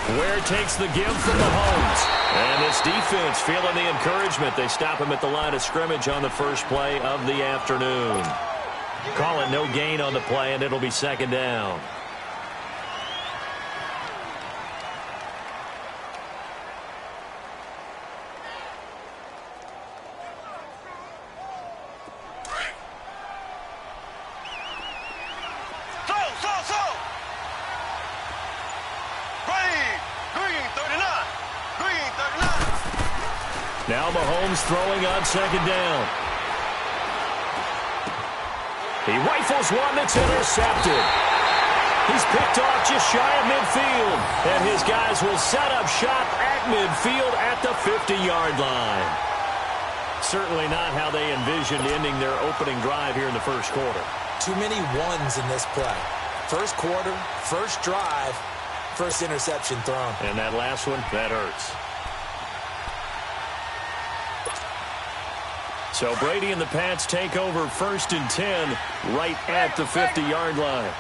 Ware takes the give from Mahomes. And this defense feeling the encouragement. They stop him at the line of scrimmage on the first play of the afternoon. Call it no gain on the play, and it'll be second down. Now Mahomes throwing on second down. He rifles one that's intercepted. He's picked off just shy of midfield. And his guys will set up shop at midfield at the 50-yard line. Certainly not how they envisioned ending their opening drive here in the first quarter. Too many ones in this play. First quarter, first drive, first interception thrown. And that last one, that hurts. So Brady and the Pats take over 1st and 10 right at the 50-yard line.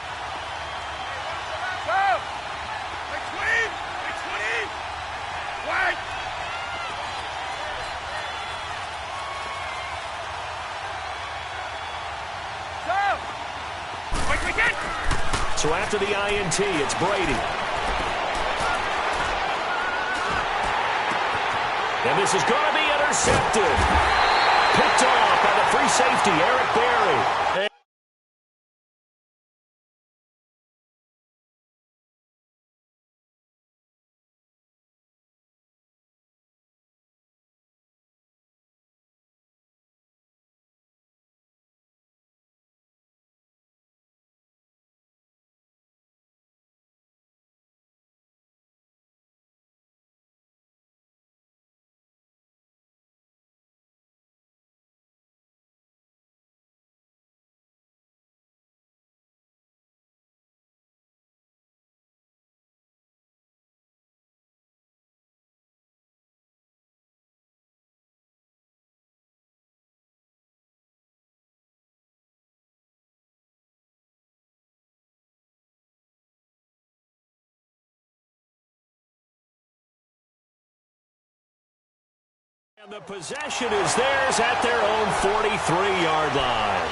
So after the INT, it's Brady. And this is going to be intercepted. Picked off by the free safety, Eric Berry. And the possession is theirs at their own 43-yard line.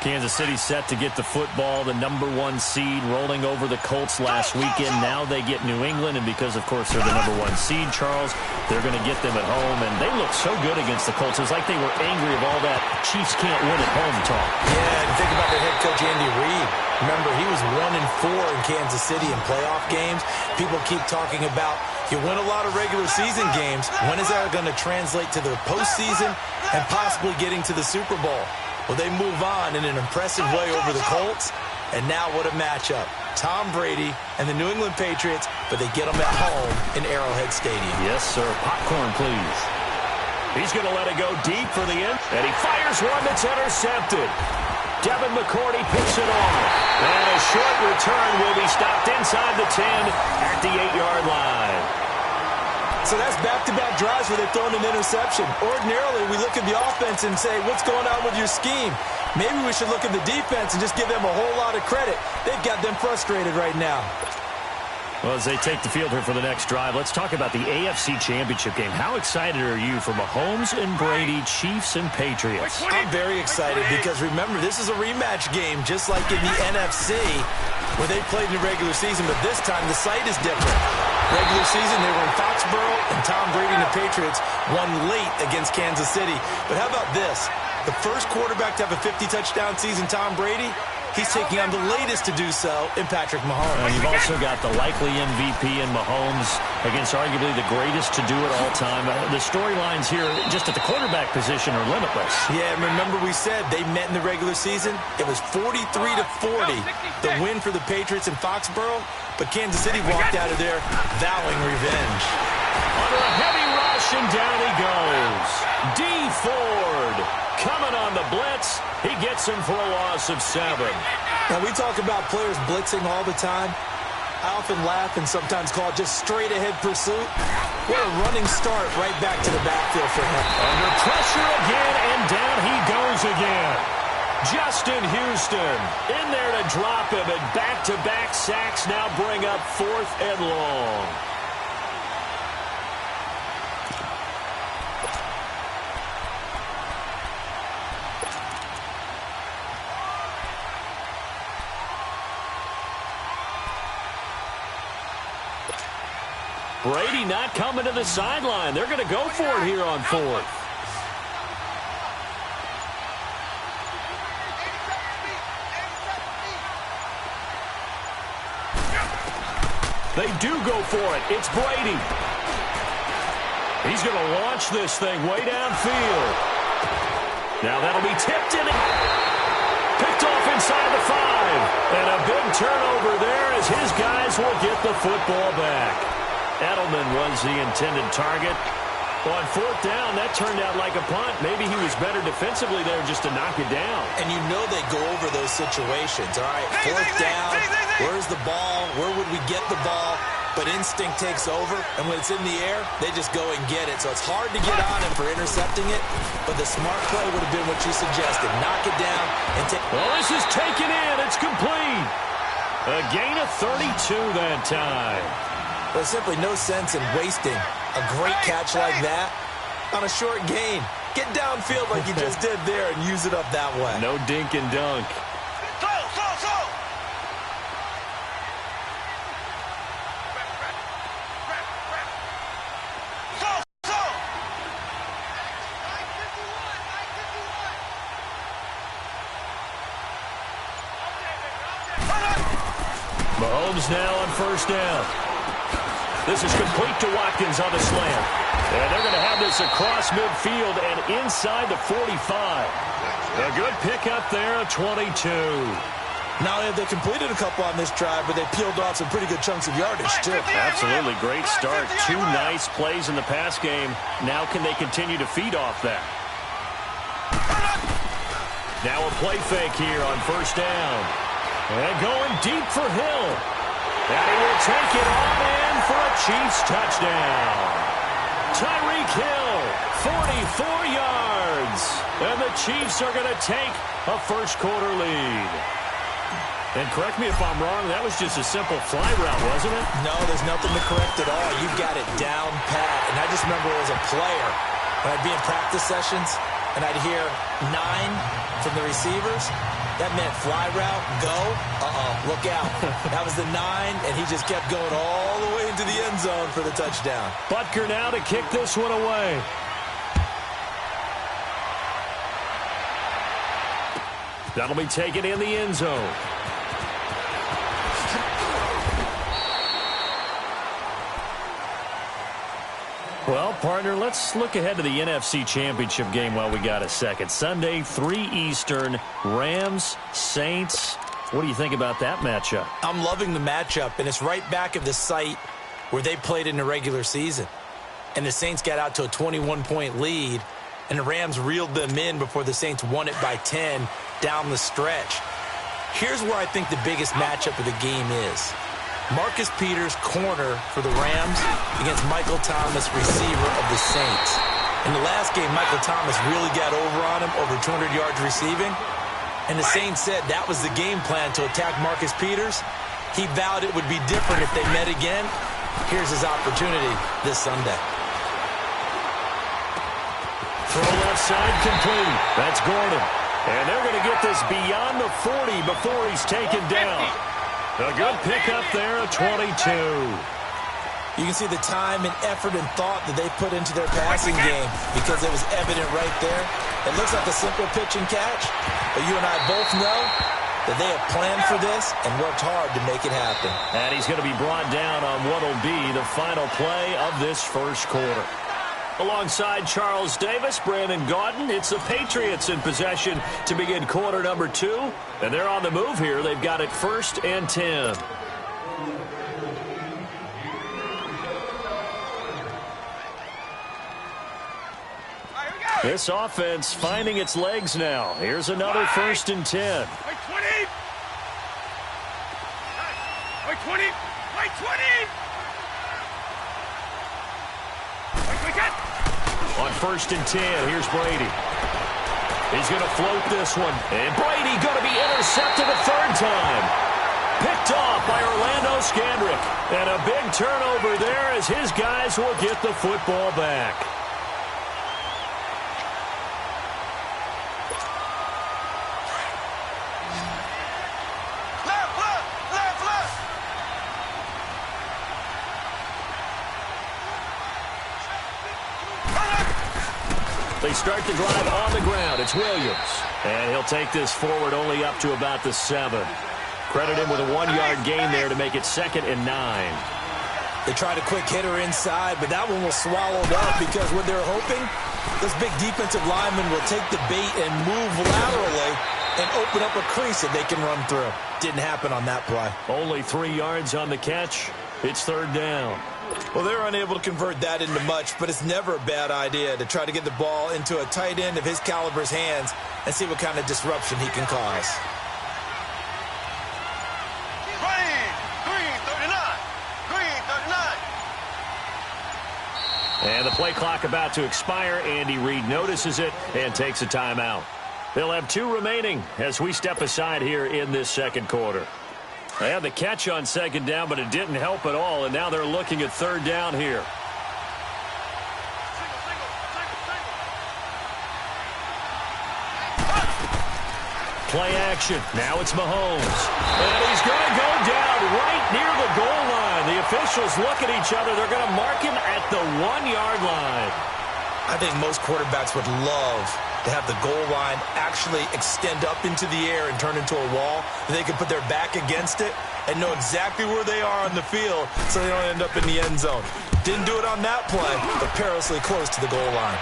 Kansas City set to get the football, the #1 seed, rolling over the Colts last weekend. Now they get New England, and because, of course, they're the #1 seed, Charles, they're going to get them at home. And they look so good against the Colts. It was like they were angry of all that Chiefs can't win at home talk. Yeah, and think about their head coach, Andy Reid. Remember, he was 1-4 in Kansas City in playoff games. People keep talking about you win a lot of regular season games. When is that going to translate to the postseason and possibly getting to the Super Bowl? Well, they move on in an impressive way over the Colts. And now what a matchup. Tom Brady and the New England Patriots, but they get them at home in Arrowhead Stadium. Yes, sir. Popcorn, please. He's going to let it go deep for the end. And he fires one that's intercepted. Devin McCourty picks it off. And a short return will be stopped inside the 10 at the 8-yard line. So that's back-to-back drives where they've thrown an interception. Ordinarily, we look at the offense and say, what's going on with your scheme? Maybe we should look at the defense and just give them a whole lot of credit. They've got them frustrated right now. Well, as they take the field here for the next drive, let's talk about the AFC Championship game. How excited are you for Mahomes and Brady, Chiefs and Patriots? I'm very excited because, remember, this is a rematch game, just like in the NFC, where they played in the regular season, but this time the site is different. Regular season, they were in Foxborough, and Tom Brady and the Patriots won late against Kansas City. But how about this? The first quarterback to have a 50-touchdown season, Tom Brady, he's taking on the latest to do so in Patrick Mahomes. And you've also got the likely MVP in Mahomes against arguably the greatest to do it all time. The storylines here just at the quarterback position are limitless. Yeah, and remember we said they met in the regular season? It was 43-40, the win for the Patriots in Foxborough, but Kansas City walked out of there vowing revenge. Under a heavy rush, and down he goes. D. Ford coming on the blitz. He gets him for a loss of 7. Now, we talk about players blitzing all the time. I often laugh and sometimes call it just straight-ahead pursuit. What a running start right back to the backfield for him. Under pressure again, and down he goes again. Justin Houston in there to drop him, and back-to-back sacks now bring up 4th and long. Brady not coming to the sideline. They're going to go for it here on 4th. They do go for it. It's Brady. He's going to launch this thing way downfield. Now that'll be tipped in. Picked off inside the 5. And a big turnover there as his guys will get the football back. Edelman was the intended target. On 4th down, that turned out like a punt. Maybe he was better defensively there just to knock it down. And you know they go over those situations. All right, 4th down, where's the ball? Where would we get the ball? But instinct takes over, and when it's in the air, they just go and get it. So it's hard to get on him for intercepting it, but the smart play would have been what you suggested. Knock it down and take. Well, this is taken in. It's complete. A gain of 32 that time. There's simply no sense in wasting a great catch like that on a short gain. Get downfield like you just did there and use it up that way. No dink and dunk. Mahomes now on 1st down. This is complete to Watkins on the slant. And they're going to have this across midfield and inside the 45. A good pickup there at 22. Not only have they completed a couple on this drive, but they peeled off some pretty good chunks of yardage, too. Absolutely. Great start. 2 nice plays in the pass game. Now can they continue to feed off that? Now a play fake here on 1st down. And going deep for Hill. And he will take it on in for a Chiefs touchdown. Tyreek Hill, 44 yards. And the Chiefs are going to take a first-quarter lead. And correct me if I'm wrong, that was just a simple fly route, wasn't it? No, there's nothing to correct at all. You've got it down pat. And I just remember as a player, when I'd be in practice sessions, and I'd hear 9 from the receivers, that meant fly route, go, look out. That was the 9, and he just kept going all the way into the end zone for the touchdown. Butker now to kick this one away. That'll be taken in the end zone. Well, partner, let's look ahead to the NFC Championship game while we got a second. Sunday, 3 Eastern, Rams, Saints. What do you think about that matchup? I'm loving the matchup, and it's right back at the site where they played in the regular season. And the Saints got out to a 21-point lead, and the Rams reeled them in before the Saints won it by 10 down the stretch. Here's where I think the biggest matchup of the game is. Marcus Peters, corner for the Rams, against Michael Thomas, receiver of the Saints. In the last game, Michael Thomas really got over on him, over 200 yards receiving. And the Saints said that was the game plan to attack Marcus Peters. He vowed it would be different if they met again. Here's his opportunity this Sunday. Throw left side complete. That's Gordon. And they're going to get this beyond the 40 before he's taken down. A good pickup there at 22. You can see the time and effort and thought that they put into their passing game because it was evident right there. It looks like a simple pitch and catch, but you and I both know that they have planned for this and worked hard to make it happen. And he's going to be brought down on what will be the final play of this first quarter. Alongside Charles Davis, Brandon Gaudin, it's the Patriots in possession to begin quarter number 2. And they're on the move here. They've got it 1st and 10. This offense finding its legs now. Here's another 1st and 10. Wait 20! Wait 20! Wait 20! On 1st and 10, here's Brady. He's going to float this one. And Brady going to be intercepted a 3rd time. Picked off by Orlando Scandrick. And a big turnover there as his guys will get the football back. They start the drive on the ground. It's Williams. And he'll take this forward only up to about the 7. Credit him with a 1-yard gain there to make it 2nd and 9. They tried a quick hitter inside, but that one was swallowed up because what they're hoping, this big defensive lineman will take the bait and move laterally and open up a crease that they can run through. Didn't happen on that play. Only 3 yards on the catch. It's 3rd down. Well, they're unable to convert that into much, but it's never a bad idea to try to get the ball into a tight end of his caliber's hands and see what kind of disruption he can cause. And the play clock about to expire. Andy Reid notices it and takes a timeout. They'll have 2 remaining as we step aside here in this 2nd quarter. They had the catch on 2nd down, but it didn't help at all, and now they're looking at 3rd down here. Play action. Now it's Mahomes. And he's going to go down right near the goal line. The officials look at each other. They're going to mark him at the 1-yard line. I think most quarterbacks would love to have the goal line actually extend up into the air and turn into a wall. They can put their back against it and know exactly where they are on the field so they don't end up in the end zone. Didn't do it on that play, but perilously close to the goal line.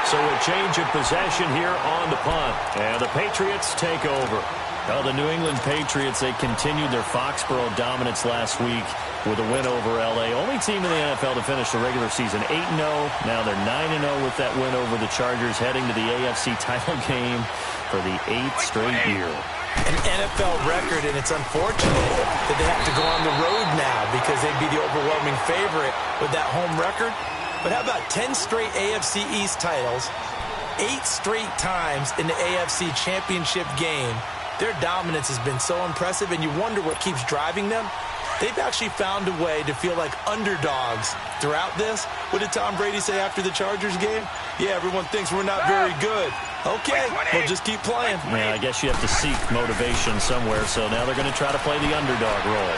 So a change of possession here on the punt. And the Patriots take over. Well, the New England Patriots, they continued their Foxborough dominance last week with a win over L.A. Only team in the NFL to finish the regular season 8-0. Now they're 9-0 with that win over the Chargers, heading to the AFC title game for the 8th straight year. An NFL record, and it's unfortunate that they have to go on the road now because they'd be the overwhelming favorite with that home record. But how about 10 straight AFC East titles, 8 straight times in the AFC Championship game? Their dominance has been so impressive, and you wonder what keeps driving them. They've actually found a way to feel like underdogs throughout this. What did Tom Brady say after the Chargers game? Yeah, everyone thinks we're not very good. Okay, we'll just keep playing. Yeah, I guess you have to seek motivation somewhere, so now they're going to try to play the underdog role.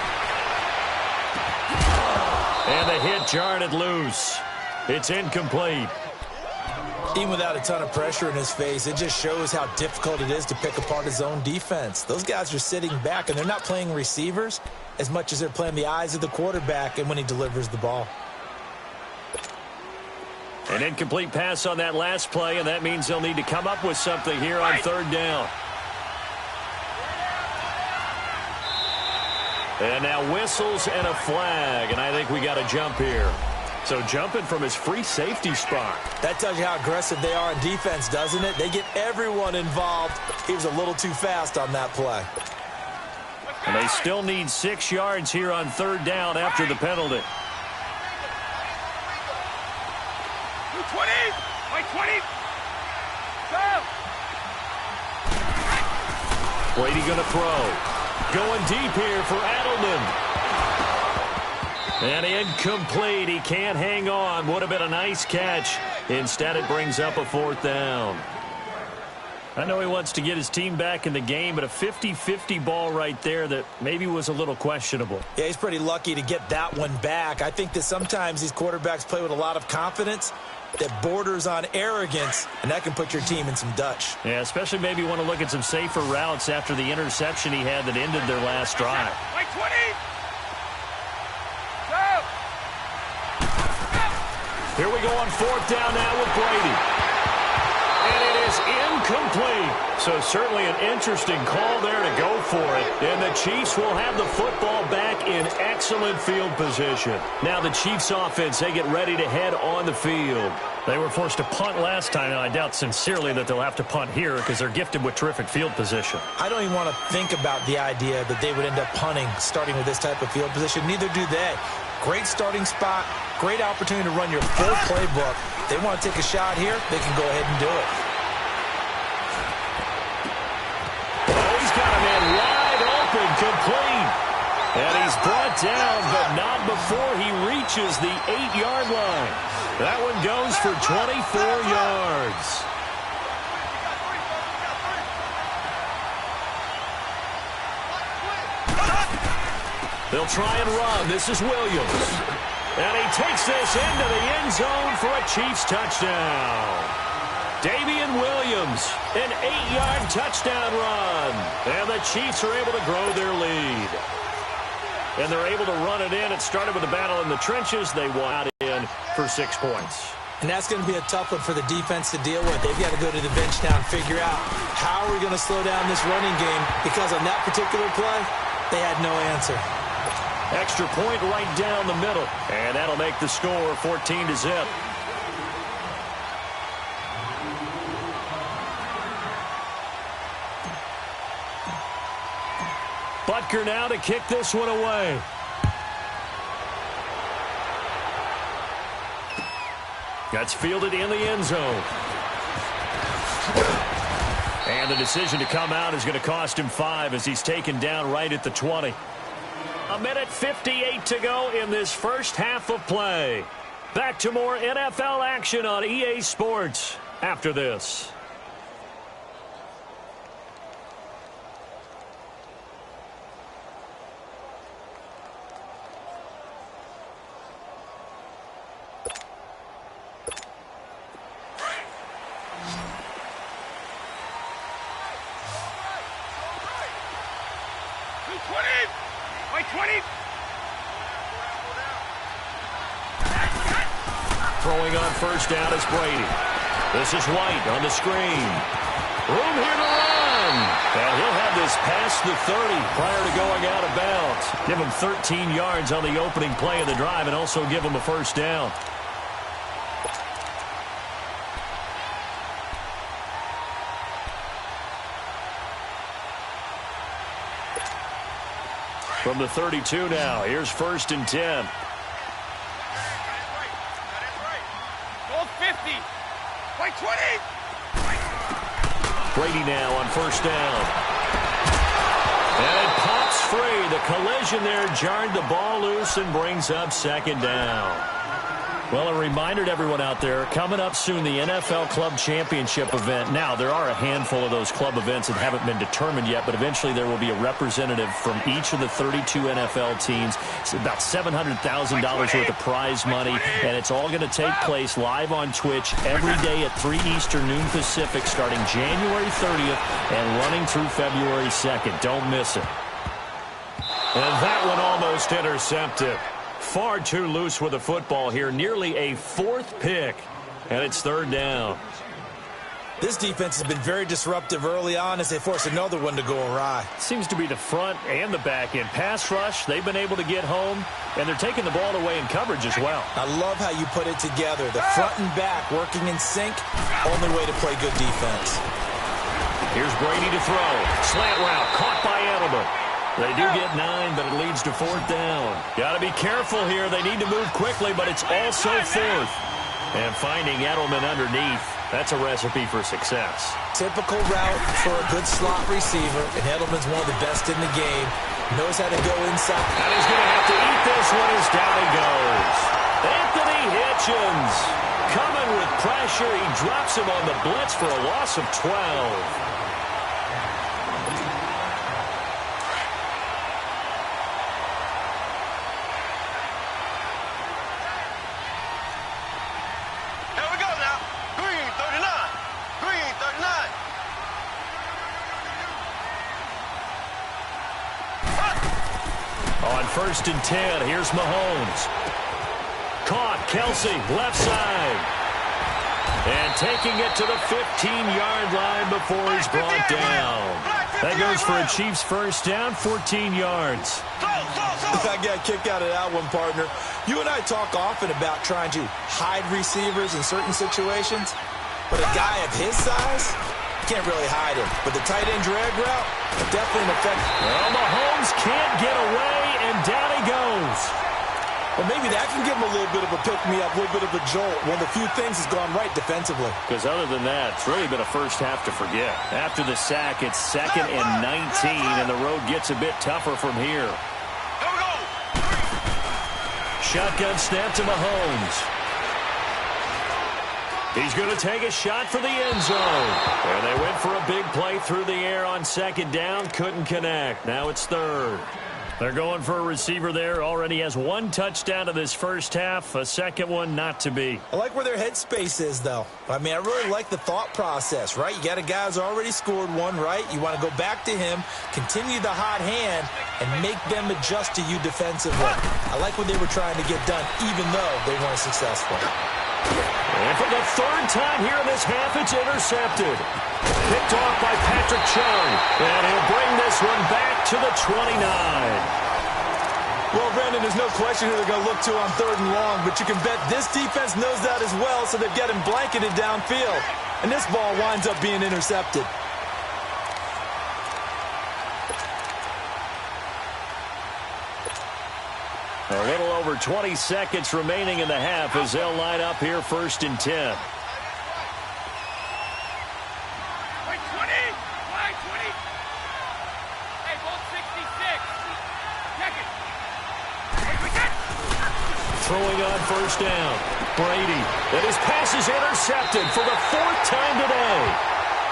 And the hit jarred it loose. It's incomplete. Even without a ton of pressure in his face, it just shows how difficult it is to pick apart his own defense. Those guys are sitting back, and they're not playing receivers as much as they're playing the eyes of the quarterback and when he delivers the ball. An incomplete pass on that last play, and that means they'll need to come up with something here on 3rd down. And now whistles and a flag, and I think we got a jump here. So jumping from his free safety spot. That tells you how aggressive they are in defense, doesn't it? They get everyone involved. He was a little too fast on that play. And they still need 6 yards here on 3rd down after the penalty. 20! Wait, 20! Go! Brady going to throw. Going deep here for Adelman. And incomplete. He can't hang on. Would have been a nice catch. Instead, it brings up a 4th down. I know he wants to get his team back in the game, but a 50-50 ball right there that maybe was a little questionable. Yeah, he's pretty lucky to get that one back. I think that sometimes these quarterbacks play with a lot of confidence, that borders on arrogance, and that can put your team in some Dutch. Yeah, especially maybe you want to look at some safer routes after the interception he had that ended their last drive. Like 20. Go. Here we go on fourth down now with Brady. And it is incomplete. So certainly an interesting call there to go for it. And the Chiefs will have the football back in excellent field position. Now the Chiefs offense, they get ready to head on the field. They were forced to punt last time, and I doubt sincerely that they'll have to punt here because they're gifted with terrific field position. I don't even want to think about the idea that they would end up punting starting with this type of field position. Neither do they. Great starting spot, great opportunity to run your full playbook. They want to take a shot here, they can go ahead and do it. Oh, he's got a man wide open, complete. And he's brought down, but not before he reaches the 8-yard line. That one goes for 24 yards. They'll try and run. This is Williams. And he takes this into the end zone for a Chiefs touchdown. Damian Williams, an 8-yard touchdown run. And the Chiefs are able to grow their lead. And they're able to run it in. It started with a battle in the trenches. They won in for 6 points. And that's going to be a tough one for the defense to deal with. They've got to go to the bench now and figure out how are we going to slow down this running game, because on that particular play, they had no answer. Extra point right down the middle. And that'll make the score 14-0. Butker now to kick this one away. That's fielded in the end zone. And the decision to come out is going to cost him 5 as he's taken down right at the 20. 1:58 to go in this first half of play. Back to more NFL action on EA Sports after this. Throwing on first down is Brady. This is White on the screen. Room here to run. And he'll have this past the 30 prior to going out of bounds. Give him 13 yards on the opening play of the drive and also give him a first down. From the 32 now, here's 1st and 10. Like 20. Brady now on first down. And it pops free. The collision there jarred the ball loose and brings up 2nd down. Well, a reminder to everyone out there, coming up soon, the NFL Club Championship event. Now, there are a handful of those club events that haven't been determined yet, but eventually there will be a representative from each of the 32 NFL teams. It's about $700,000 worth of prize money, and it's all going to take place live on Twitch every day at 3 Eastern, noon Pacific, starting January 30th and running through February 2nd. Don't miss it. And that one almost intercepted. Far too loose with the football here. Nearly a 4th pick. And it's 3rd down. This defense has been very disruptive early on as they force another one to go awry. Seems to be the front and the back end. Pass rush, they've been able to get home, and they're taking the ball away in coverage as well. I love how you put it together. The front and back working in sync. Only way to play good defense. Here's Brady to throw. Slant route, caught by Edelman. They do get 9, but it leads to 4th down. Got to be careful here. They need to move quickly, but it's also 4th. And finding Edelman underneath, that's a recipe for success. Typical route for a good slot receiver, and Edelman's one of the best in the game. Knows how to go inside. And he's going to have to eat this one as down he goes. Anthony Hitchens coming with pressure. He drops him on the blitz for a loss of 12. Here we go. On 1st and 10, here's Mahomes. Caught, Kelsey, left side. And taking it to the 15-yard line before he's brought down. That goes for a Chiefs first down, 14 yards. I got a kick out of that one, partner. You and I talk often about trying to hide receivers in certain situations, but a guy of his size, you can't really hide him. But the tight end drag route, definitely an effect. Well, Mahomes can't get away, and down he goes. Well, maybe that can give him a little bit of a pick-me-up, a little bit of a jolt. One of the few things has gone right defensively. Because other than that, it's really been a first half to forget. After the sack, it's 2nd and 19, and the road gets a bit tougher from here. Shotgun snap to Mahomes. He's going to take a shot for the end zone. And they went for a big play through the air on 2nd down. Couldn't connect. Now it's 3rd. They're going for a receiver there. Already has 1 touchdown in this first half. A second one not to be. I like where their headspace is, though. I mean, I really like the thought process, right? You got a guy who's already scored one, right? You want to go back to him, continue the hot hand, and make them adjust to you defensively. I like what they were trying to get done, even though they weren't successful. And for the 3rd time here in this half, it's intercepted. Picked off by Patrick Chung. And he'll bring this one back to the 29. Well, Brandon, there's no question who they're going to look to on 3rd and long, but you can bet this defense knows that as well, so they've got him blanketed downfield. And this ball winds up being intercepted. A little over 20 seconds remaining in the half as they'll line up here 1st and 10. Throwing on 1st down. Brady. And his pass is intercepted for the 4th time today.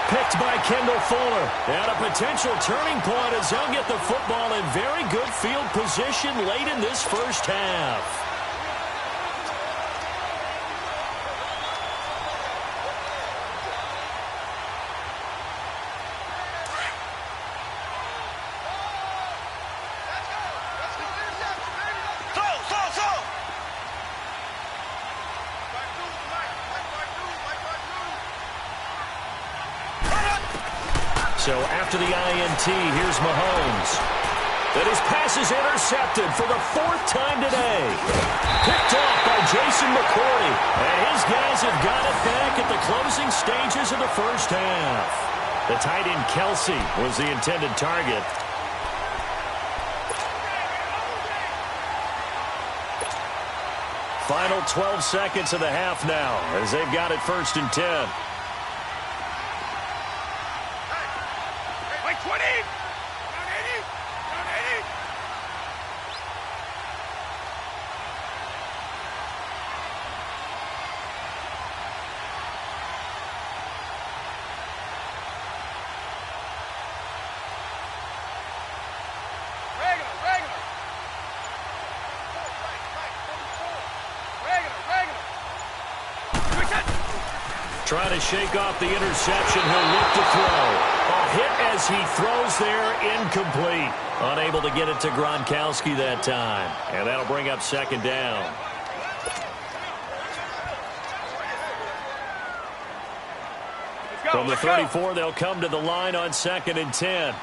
Picked by Kendall Fuller. And a potential turning point as they'll get the football in very good field position late in this first half. So after the INT, here's Mahomes. And his pass is intercepted for the 4th time today. Picked off by Jason McCourty. And his guys have got it back at the closing stages of the first half. The tight end Kelsey was the intended target. Final 12 seconds of the half now as they've got it 1st and 10. Trying to shake off the interception. He'll look to throw. A hit as he throws there, incomplete. Unable to get it to Gronkowski that time. And that'll bring up 2nd down. From the 34, they'll come to the line on 2nd and 10.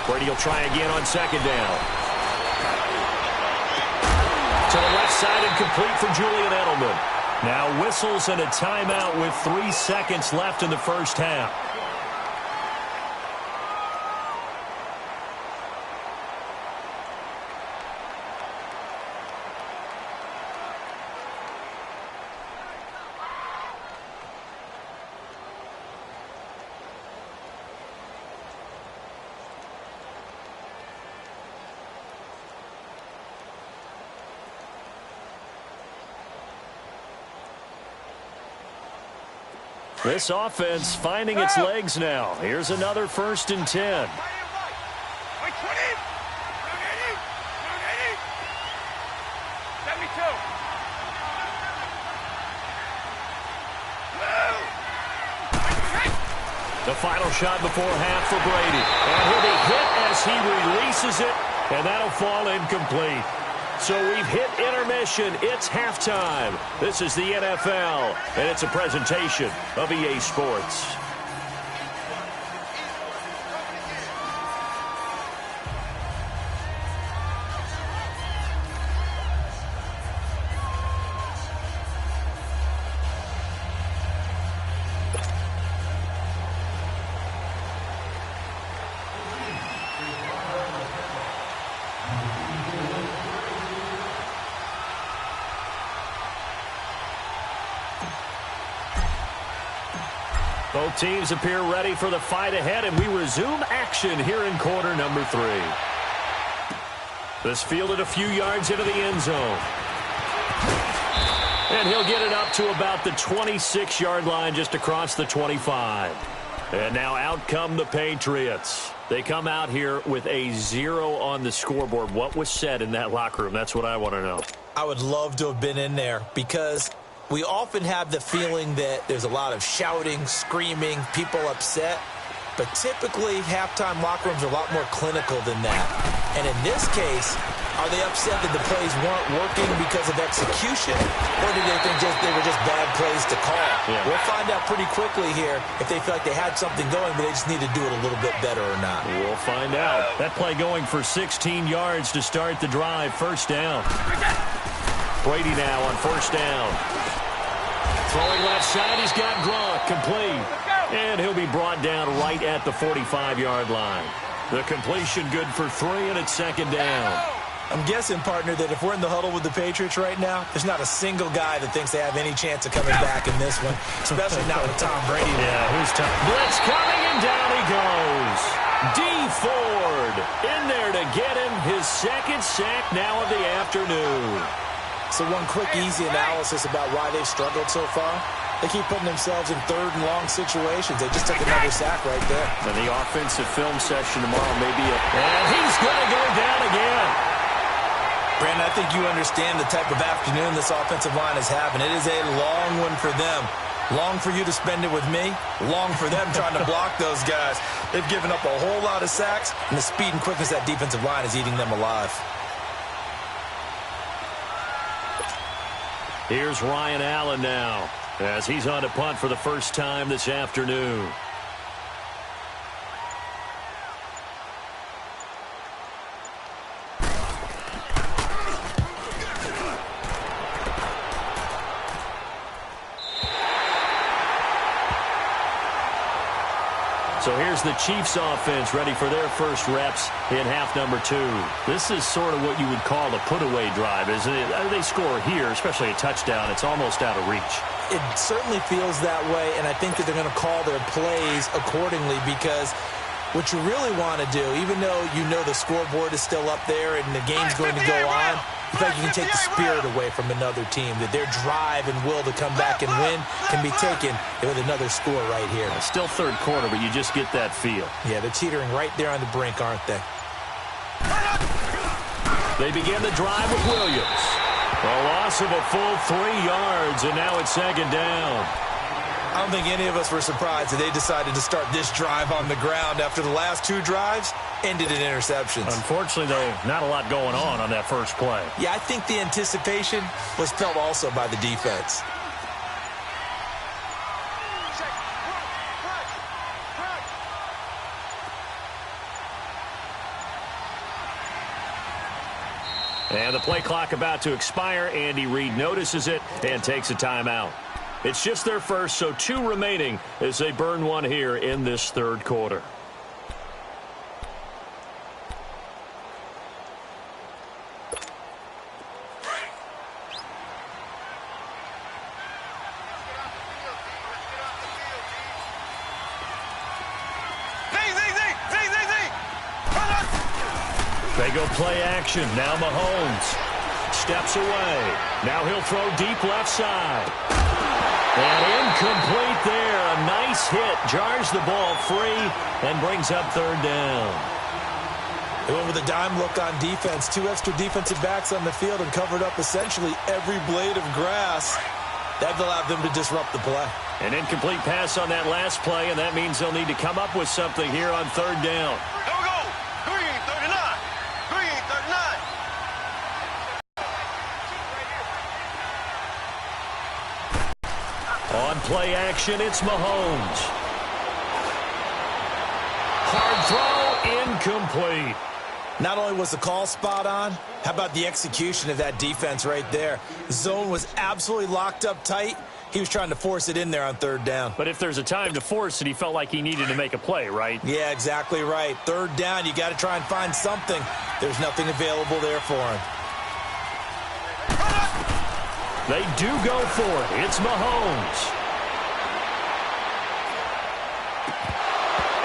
Brady will try again on 2nd down. To the left side and complete for Julian Edelman. Now whistles and a timeout with 3 seconds left in the first half. This offense finding its legs now. Here's another 1st and 10. The final shot before half for Brady. And he'll be hit as he releases it, and that'll fall incomplete. So we've hit intermission. It's halftime. This is the NFL, and it's a presentation of EA Sports. Both teams appear ready for the fight ahead, and we resume action here in quarter number 3. This fielded a few yards into the end zone. And he'll get it up to about the 26-yard line, just across the 25. And now out come the Patriots. They come out here with a 0 on the scoreboard. What was said in that locker room? That's what I want to know. I would love to have been in there because we often have the feeling that there's a lot of shouting, screaming, people upset. But typically, halftime locker rooms are a lot more clinical than that. And in this case, are they upset that the plays weren't working because of execution? Or do they think they were just bad plays to call? Yeah. We'll find out pretty quickly here if they feel like they had something going, but they just need to do it a little bit better or not. We'll find out. That play going for 16 yards to start the drive. First down. Brady now on first down. Throwing left side, he's got Gronk, complete. And he'll be brought down right at the 45-yard line. The completion good for 3, and it's second down. I'm guessing, partner, that if we're in the huddle with the Patriots right now, there's not a single guy that thinks they have any chance of coming back in this one, especially not with Tom Brady. Yeah, who's tough? Blitz coming, and down he goes. D. Ford in there to get him his second sack now of the afternoon. So one quick, easy analysis about why they've struggled so far. They keep putting themselves in third and long situations. They just took another sack right there. And the offensive film session tomorrow may be and he's going to go down again. Brandon, I think you understand the type of afternoon this offensive line is having. It is a long one for them. Long for you to spend it with me. Long for them trying to block those guys. They've given up a whole lot of sacks, and the speed and quickness of that defensive line is eating them alive. Here's Ryan Allen now, as he's on to punt for the first time this afternoon. So here's the Chiefs offense ready for their first reps in half number 2. This is sort of what you would call a put-away drive, isn't it? They score here, especially a touchdown. It's almost out of reach. It certainly feels that way, and I think that they're going to call their plays accordingly because what you really want to do, even though you know the scoreboard is still up there and the game's going to go on, in fact, you can take the spirit away from another team, that their drive and will to come back and win can be taken with another score right here. Still third quarter, but you just get that feel. Yeah, they're teetering right there on the brink, aren't they? They begin the drive with Williams. A loss of a full 3 yards, and now it's second down. I don't think any of us were surprised that they decided to start this drive on the ground after the last 2 drives ended in interceptions. Unfortunately, though, not a lot going on that first play. Yeah, I think the anticipation was felt also by the defense. And the play clock about to expire. Andy Reid notices it and takes a timeout. It's just their first, so 2 remaining as they burn one here in this third quarter. They go play action. Now Mahomes steps away. Now he'll throw deep left side. And incomplete there. A nice hit. Jars the ball free and brings up third down. They went with a dime look on defense. 2 extra defensive backs on the field and covered up essentially every blade of grass. That allowed them to disrupt the play. An incomplete pass on that last play, and that means they'll need to come up with something here on third down. Here we go. Green, 39. Green, 39. On play action, it's Mahomes. Hard throw, incomplete. Not only was the call spot on, how about the execution of that defense right there? The zone was absolutely locked up tight. He was trying to force it in there on third down. But if there's a time to force it, he felt like he needed to make a play, right? Yeah, exactly right. Third down, you got to try and find something. There's nothing available there for him. They do go for it. It's Mahomes.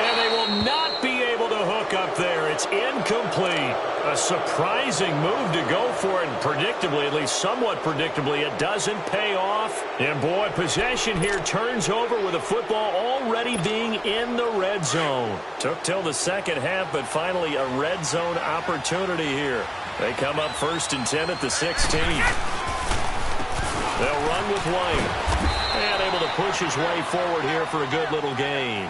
And they will not be able to hook up there. It's incomplete. A surprising move to go for it, and predictably, at least somewhat predictably, it doesn't pay off. And boy, possession here turns over with the football already being in the red zone. Took till the second half, but finally a red zone opportunity here. They come up 1st and 10 at the 16. They'll run with White. And able to push his way forward here for a good little gain.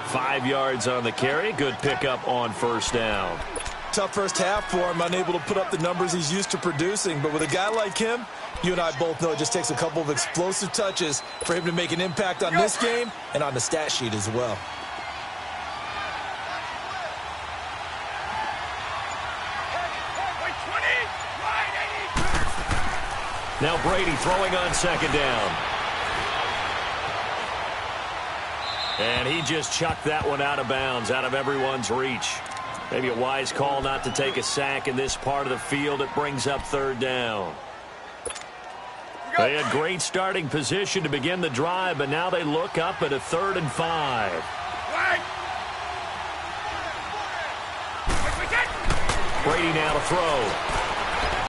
5 yards on the carry. Good pickup on first down. Tough first half for him, unable to put up the numbers he's used to producing. But with a guy like him, you and I both know it just takes a couple of explosive touches for him to make an impact on this game and on the stat sheet as well. Now Brady throwing on second down. And he just chucked that one out of bounds, out of everyone's reach. Maybe a wise call not to take a sack in this part of the field. It brings up third down. They had great starting position to begin the drive, but now they look up at a 3rd and 5. Brady now to throw.